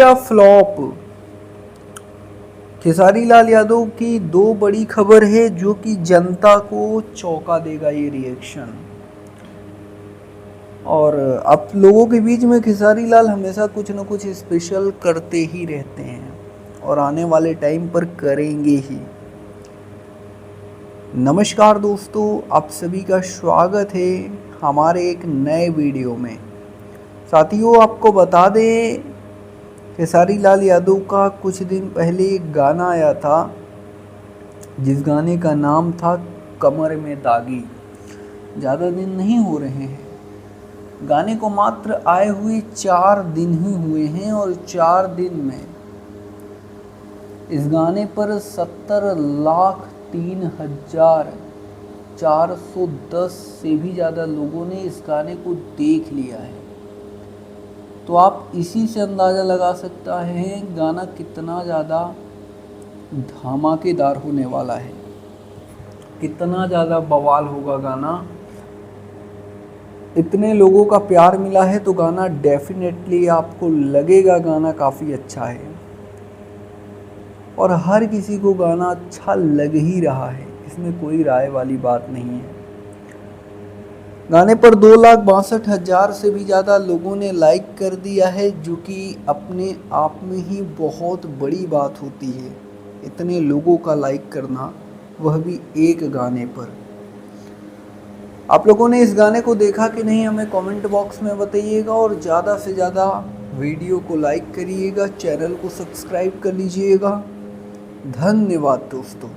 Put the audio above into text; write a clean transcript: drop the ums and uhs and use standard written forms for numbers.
या फ्लॉप? खेसारी लाल यादव की दो बड़ी खबर है जो कि जनता को चौंका देगा ये रिएक्शन। और आप लोगों के बीच में खेसारी लाल हमेशा कुछ न कुछ स्पेशल करते ही रहते हैं और आने वाले टाइम पर करेंगे ही। नमस्कार दोस्तों, आप सभी का स्वागत है हमारे एक नए वीडियो में। साथियों, आपको बता दें, खेसारी लाल यादव का कुछ दिन पहले एक गाना आया था जिस गाने का नाम था कमर में दागी। ज़्यादा दिन नहीं हो रहे हैं, गाने को मात्र आए हुए 4 दिन ही हुए हैं और 4 दिन में इस गाने पर 70,03,410 से भी ज़्यादा लोगों ने इस गाने को देख लिया है। तो आप इसी से अंदाज़ा लगा सकता है गाना कितना ज़्यादा धमाकेदार होने वाला है, कितना ज़्यादा बवाल होगा गाना। इतने लोगों का प्यार मिला है तो गाना डेफिनेटली आपको लगेगा गाना काफ़ी अच्छा है और हर किसी को गाना अच्छा लग ही रहा है, इसमें कोई राय वाली बात नहीं है। गाने पर 2,62,000 से भी ज़्यादा लोगों ने लाइक कर दिया है, जो कि अपने आप में ही बहुत बड़ी बात होती है, इतने लोगों का लाइक करना, वह भी एक गाने पर। आप लोगों ने इस गाने को देखा कि नहीं, हमें कमेंट बॉक्स में बताइएगा और ज़्यादा से ज़्यादा वीडियो को लाइक करिएगा, चैनल को सब्सक्राइब कर लीजिएगा। धन्यवाद दोस्तों।